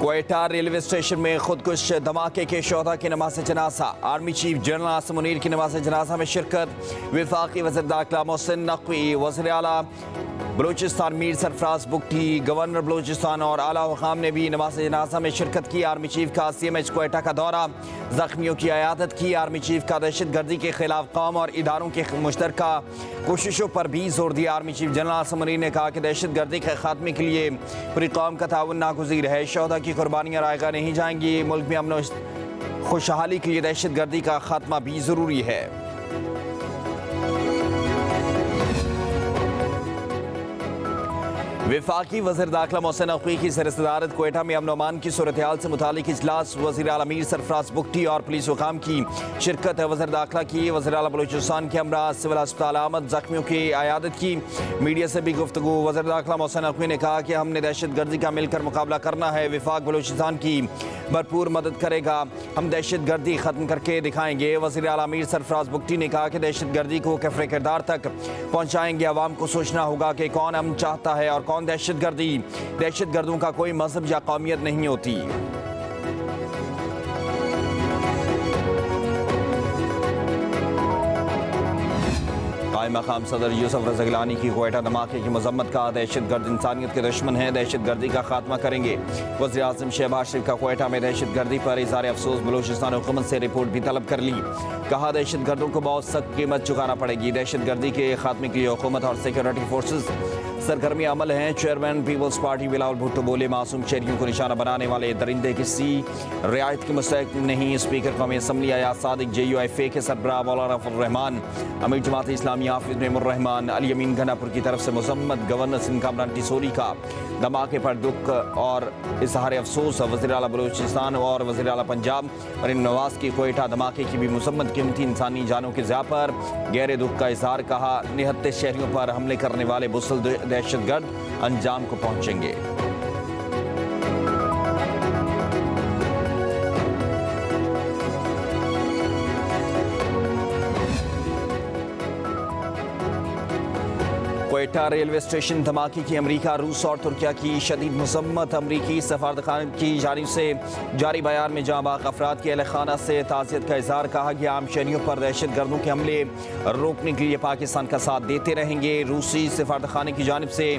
Quetta railway station में खुदकुश धमाके के शोधा की नमाज जनाजा। Army chief general Asim Munir की नमाज जनाजा में शिरकत। वफाकी वज़ीर दाखिला मोहसिन नकवी, वज़ीर आला बलूचिस्तान मीर सरफराज बुगटी, गवर्नर बलूचिस्तान और आला हुकाम ने भी नमाज जनाजा में शिरकत की। आर्मी चीफ का CMH क्वेटा का दौरा, जख्मियों की अयादत की। आर्मी चीफ का दहशत गर्दी के खिलाफ कौम और इदारों की मुश्तरका कोशिशों पर भी जोर दिया। Army chief general Asim Munir ने कहा कि दहशत गर्दी के खात्मे के लिए पूरी कौम का ताउन नागुज़ीर है। शोहदा की कुर्बानियाँ रायगा नहीं जाएंगी। मुल्क में अमन खुशहाली के लिए दहशत गर्दी का खात्मा भी ज़रूरी है। वफाकी वज़ीर दाखिला मोहसिन नकवी की ज़ेर-ए-सदारत क्वेटा में अमन अमान की सूरत हाल से मुतालिक इजलास। वज़ीर आला मीर सरफराज बुगटी और पुलिस हुकाम की शिरकत है। वज़ीर दाखिला की वज़ीर आला बलूचिस्तान के हमरा सिविल अस्पताल आमद, जख्मियों की अयादत की। मीडिया से भी गुफ्तगू। वज़ीर दाखिला मोहसिन नकवी ने कहा कि हमने दहशत गर्दी का मिलकर मुकाबला करना है। वफाक बलूचिस्तान की भरपूर मदद करेगा। हम दहशत गर्दी ख़त्म करके दिखाएंगे। वज़ीर आला मीर सरफराज बुगटी ने कहा कि दहशत गर्दी को कफ़रे किरदार तक पहुँचाएंगे। अवाम को सोचना होगा कि कौन अमन चाहता है और कौन दहशत गर्दी। दहशत गर्दों का कोई मजहब या कौमियत नहीं होती। कायम मकाम सदर यूसुफ रज़ा गिलानी की क्वेटा धमाके की मजम्मत का। दहशत गर्द इंसानियत के दुश्मन है, दहशत गर्दी का खात्मा करेंगे। वज़ीर आज़म शहबाज शरीफ का क्वेटा में दहशत गर्दी पर इज़हार अफसोस। बलूचिस्तान हुकूमत से रिपोर्ट भी तलब कर ली। कहा दहशत गर्दों को बहुत सख्त कीमत चुकाना पड़ेगी। दहशत गर्दी के खात्मे के लिए हुकूमत और सिक्योरिटी फोर्सेज सरगर्मी अमल हैं। चेयरमैन पीपल्स पार्टी बिलावल भुट्टो बोले मासूम शहरियों को निशाना बनाने वाले दरिंदे किसी रियायत के मुस्तहिक नहीं। स्पीकर कौमी असम्बली आयात सादिक, JUIFA के सरबराह मौलाना फजल रहमान, अमीर जमात इस्लामी हाफिज मेमुर रहमान, अली अमीन घनापुर की तरफ से मजम्मत। गवर्नर सिंध कामरान टिसोरी का धमाके पर दुख और इजहार अफसोस। वज़ीर आला बलूचिस्तान और वज़ीर आला पंजाब मरीम नवाज की क्वेटा धमाके की भी मजम्मत। कीमती इंसानी जानों के ज़िया पर गहरे दुख का इजहार। कहा निहत्ते शहरियों पर हमले करने वाले बुसल दहशतगर्द अंजाम को पहुंचेंगे। क्वेटा रेलवे स्टेशन धमाके की अमरीका, रूस और तुर्किया की शदीद मजम्मत। अमरीकी सफारतखाना की जानिब से जारी बयान में जाँ बाग अफराद के अहल खाना से ताज़ियत का इज़हार। कहा कि आम शहरियों पर दहशत गर्दों के हमले रोकने के लिए पाकिस्तान का साथ देते रहेंगे। रूसी सफारतखाने की जानिब से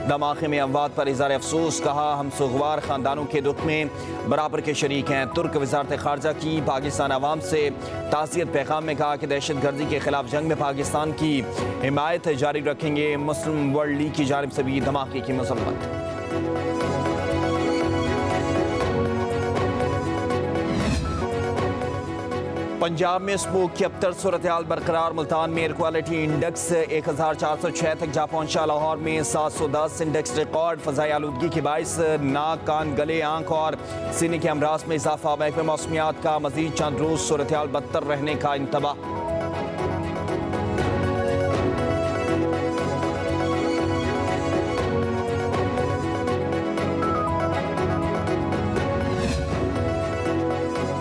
धमाके में अमवात पर इज़हार अफसोस। कहा हम सुगवार ख़ानदानों के दुख में बराबर के शरीक हैं। तुर्क वज़ारत ख़ारजा की पाकिस्तान अवाम से ताज़ियत पैगाम में कहा कि दहशत गर्दी के खिलाफ जंग में पाकिस्तान की हिमायत जारी रखेंगे। मुस्लिम वर्ल्ड लीग की जानिब से भी धमाके की मजम्मत। पंजाब में स्मोक की अबतर सूरत हाल बरकरार। मुल्तान में एयर क्वालिटी इंडेक्स 1406 तक जा पहुंचा। लाहौर में 710 इंडेक्स रिकॉर्ड। फ़ज़ाई आलूदगी के बाइस नाक, कान, गले, आंख और सीने के अमराज में इजाफा। महकमे मौसमियात का मजीद चंद रोज सूरत हाल बदतर रहने का इंतबाह।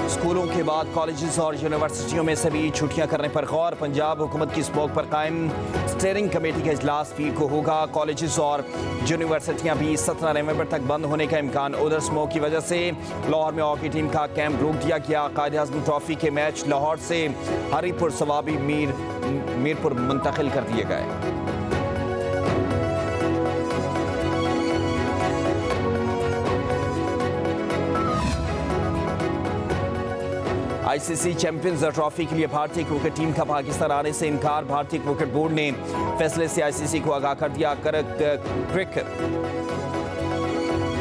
स्कूलों के बाद कॉलेजेस और यूनिवर्सिटियों में सभी छुट्टियां करने पर गौर। पंजाब हुकूमत की स्मोक पर कायम स्टीयरिंग कमेटी का इजलास पीर को होगा। कॉलेजेस और यूनिवर्सिटियां भी 17 नवंबर तक बंद होने का इम्कान। उधर स्मोक की वजह से लाहौर में हॉकी टीम का कैंप रोक दिया गया। कायद-ए-आज़म ट्रॉफी के मैच लाहौर से हरीपुर सवाबी मीरपुर मुंतकिल कर दिए गए। ICC चैंपियंस ट्रॉफी के लिए भारतीय क्रिकेट टीम का पाकिस्तान आने से इनकार। भारतीय क्रिकेट बोर्ड ने फैसले से ICC को आगाह कर दिया। क्रिकेट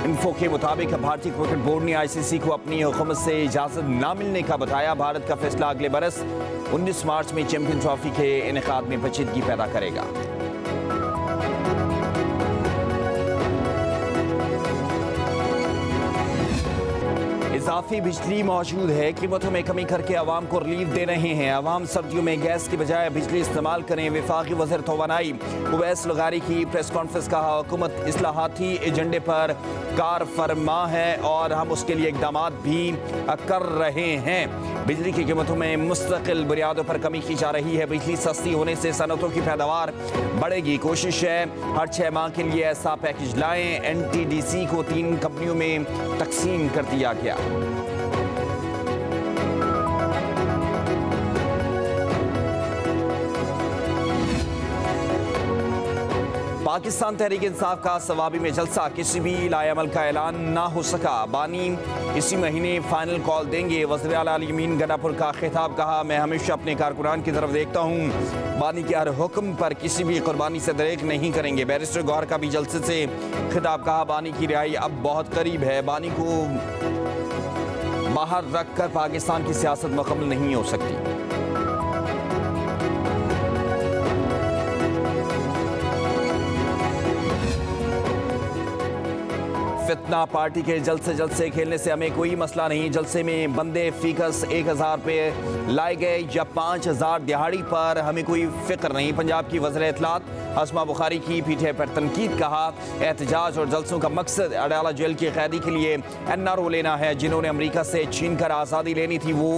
इन्फो के मुताबिक भारतीय क्रिकेट बोर्ड ने ICC को अपनी हुकूमत से इजाज़त न मिलने का बताया। भारत का फैसला अगले बरस 19 मार्च में चैंपियन ट्रॉफी के इनेकाद में पेचीदगी पैदा करेगा। इजाफी बिजली मौजूद है। कीमतों में कमी करके आवाम को रिलीफ दे रहे हैं। आवाम सर्दियों में गैस की बजाय बिजली इस्तेमाल करें। वफाकी वज़ीर तवानाई उवैस लगारी की प्रेस कॉन्फ्रेंस। कहा हुकूमत इस्लाहाती एजेंडे पर कार फरमा है और हम उसके लिए इकदाम भी कर रहे हैं। बिजली की कीमतों में मुस्तकिल बुनियादों पर कमी की जा रही है। बिजली सस्ती होने से सनतों की पैदावार बढ़ेगी। कोशिश है हर 6 माह के लिए ऐसा पैकेज लाएं। NTDC को 3 कंपनियों में तकसीम कर दिया गया। पाकिस्तान तहरीक इंसाफ का सवाबी में जलसा, किसी भी लाएअमल का ऐलान ना हो सका। बानी इसी महीने फाइनल कॉल देंगे। वज़ीर आला अली यमीन गंडापुर का खिताब, कहा मैं हमेशा अपने कारकुनान की तरफ देखता हूँ। बानी के हर हुक्म पर किसी भी कुर्बानी से दरेक नहीं करेंगे। बैरिस्टर गौहर का भी जलसे से खिताब, कहा बानी की रिहाई अब बहुत करीब है। बानी को बाहर रख कर पाकिस्तान की सियासत मुकम्मल नहीं हो सकती। फितना, पार्टी के जलसे खेलने से हमें कोई मसला नहीं। जलसे में बंदे फीकस 1000 पे लाए गए या 5000 दिहाड़ी पर हमें कोई फिक्र नहीं। पंजाब की वज़ीर इत्तलात अस्मा बुखारी की PTI पर तनकीद, कहा एहतजाज और जलसों का मकसद अडयाला जेल के कैदी के लिए NRO लेना है। जिन्होंने अमेरिका से छीन कर आज़ादी लेनी थी वो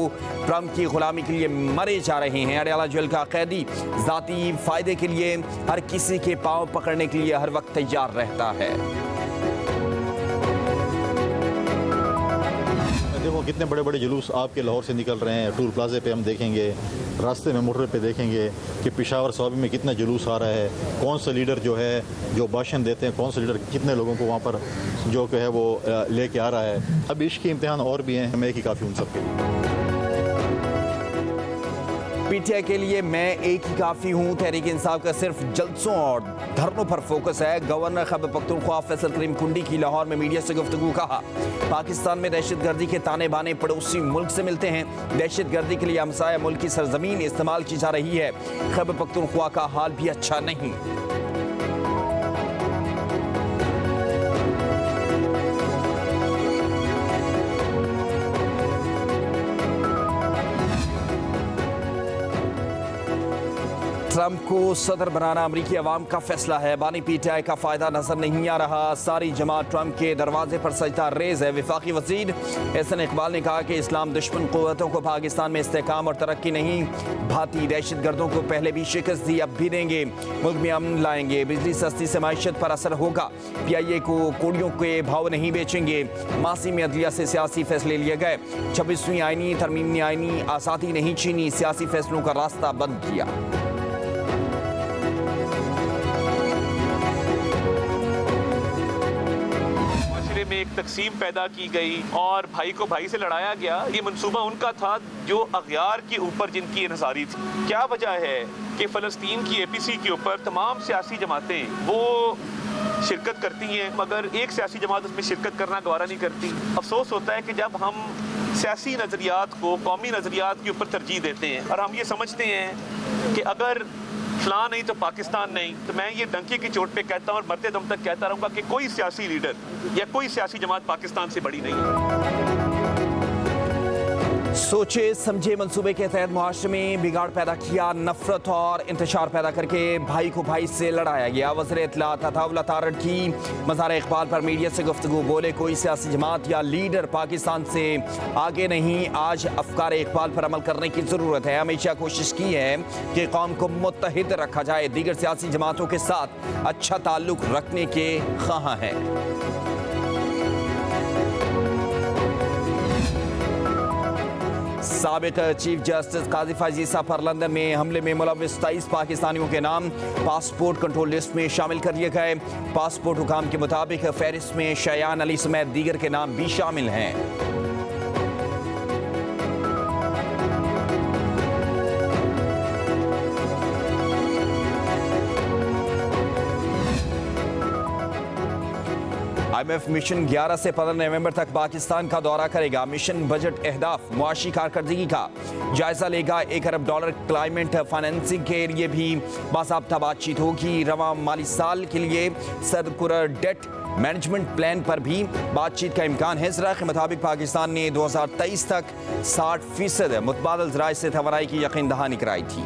ट्रंप की गुलामी के लिए मरे जा रहे हैं। अडयाला जेल का कैदी ज़ाती फ़ायदे के लिए हर किसी के पाँव पकड़ने के लिए हर वक्त तैयार रहता है। देखो कितने बड़े बड़े जुलूस आपके लाहौर से निकल रहे हैं। टूल प्लाजे पे हम देखेंगे, रास्ते में मोटर पे देखेंगे कि पेशावर सवाबी में कितना जुलूस आ रहा है। कौन सा लीडर जो है जो भाषण देते हैं, कौन सा लीडर कितने लोगों को वहाँ पर जो है वो लेके आ रहा है। अब इश्क के इम्तिहान और भी हैं, मैं एक ही काफ़ी उन सब के लिए। PTI के लिए मैं एक ही काफ़ी हूँ। तहरीक इंसाफ का सिर्फ जलसों और धरनों पर फोकस है। गवर्नर खैबर पख्तूनख्वा फैसल करीम कुंडी की लाहौर में मीडिया से गुफ्तगू, कहा पाकिस्तान में दहशतगर्दी के ताने बाने पड़ोसी मुल्क से मिलते हैं। दहशतगर्दी के लिए हमसाया मुल्क की सरजमीन इस्तेमाल की जा रही है। खैबर पख्तूनख्वा का हाल भी अच्छा नहीं। ट्रंप को सदर बनाना अमरीकी अवाम का फैसला है। बानी PTI का फायदा नजर नहीं आ रहा। सारी जमात ट्रंप के दरवाजे पर सजदा रेज है। वफाकी वजीर एहसन इकबाल ने कहा कि इस्लाम दुश्मन कुव्वतों को पाकिस्तान में इस्तेहकाम और तरक्की नहीं भाती। दहशतगर्दों को पहले भी शिकस्त दी, अब भी देंगे। मुल्क में अमन लाएंगे। बिजली सस्ती से माइशत पर असर होगा। PIA को कोड़ियों के भाव नहीं बेचेंगे। मासी में अदलिया से सियासी फैसले लिए गए। 26वीं आईनी तरमीम ने आईनी आज़ादी नहीं छीनी, सियासी फैसलों का रास्ता बंद किया। में एक तकसीम पैदा की गई और भाई को भाई से लड़ाया गया। ये मंसूबा उनका था जो अगयार के ऊपर जिनकी इंसारी थी। क्या वजह है कि फ़लस्तीन की APC के ऊपर तमाम सियासी जमातें वो शिरकत करती हैं मगर एक सियासी जमात उसमें शिरकत करना गवारा नहीं करती। अफसोस होता है कि जब हम सियासी नज़रियात को कौमी नज़रियात के ऊपर तरजीह देते हैं और हम ये समझते हैं कि अगर फलां नहीं तो पाकिस्तान नहीं, तो मैं ये डंके की चोट पे कहता हूँ और मरते दम तक कहता रहूँगा कि कोई सियासी लीडर या कोई सियासी जमात पाकिस्तान से बड़ी नहीं है। सोचे समझे मंसूबे के तहत मुआशरे में बिगाड़ पैदा किया, नफरत और इंतशार पैदा करके भाई को भाई से लड़ाया गया। वज़ीर इत्तलात अताउल्लाह तारड़ की मज़ार इक़बाल पर मीडिया से गुफ्तगू, बोले कोई सियासी जमात या लीडर पाकिस्तान से आगे नहीं। आज अफ़कार इक़बाल पर अमल करने की ज़रूरत है। हमेशा कोशिश की है कि कौम को मुत्तहिद रखा जाए। दीगर सियासी जमातों के साथ अच्छा ताल्लुक़ रखने के ख़्वाह हैं। साबिक चीफ जस्टिस काजी फायज़ ईसा पर लंदन में हमले में मुलव्विस 23 पाकिस्तानियों के नाम पासपोर्ट कंट्रोल लिस्ट में शामिल कर लिए गए। पासपोर्ट हुकाम के मुताबिक फहरिस्त में शयान अली समेत दीगर के नाम भी शामिल हैं। IMF मिशन 11 से 15 नवंबर तक पाकिस्तान का दौरा करेगा। मिशन बजट अहदाफ मुआशी कारकर्दगी का जायजा लेगा। $1 अरब क्लाइमेट फाइनेंसिंग के लिए भी बाज़ाब्ता बातचीत होगी। रवां माली साल के लिए सरकुलर डेट मैनेजमेंट प्लान पर भी बातचीत का इम्कान है। ज़रा के मुताबिक पाकिस्तान ने 2023 तक 60% मुतबादल ज़राए से तवानाई की यकीन दहानी कराई थी।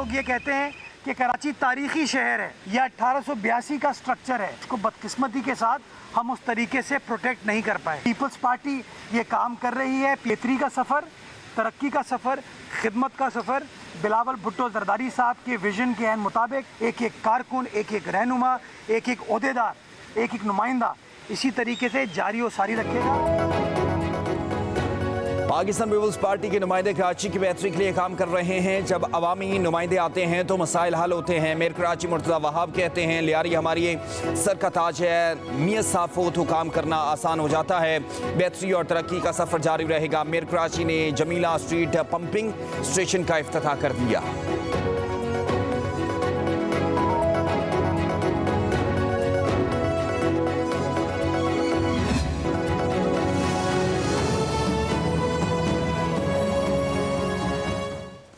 ये कहते हैं कि कराची तारीखी शहर है, यह 1882 का स्ट्रक्चर है, इसको बदकिस्मती के साथ हम उस तरीके से प्रोटेक्ट नहीं कर पाए। पीपल्स पार्टी ये काम कर रही है, बेहतरी का सफ़र, तरक्की का सफ़र, खिदमत का सफ़र, बिलावल भुट्टो जरदारी साहब के विजन के एन मुताबिक एक एक कारकुन, एक एक रहनुमा, एक एक ओहदेदार, एक एक नुमाइंदा इसी तरीके से जारी और सारी रखेगा। पाकिस्तान पीपल्स पार्टी के नुमाइंदे कराची की बेहतरी के लिए काम कर रहे हैं। जब अवामी नुमाइंदे आते हैं तो मसाइल हल होते हैं। मेयर कराची मुर्तज़ा वहाब कहते हैं लियारी हमारी सर का ताज है, मियाँ साफ हो तो काम करना आसान हो जाता है। बेहतरी और तरक्की का सफ़र जारी रहेगा। मेयर कराची ने जमीला स्ट्रीट पंपिंग स्टेशन का इफ्तिताह कर दिया।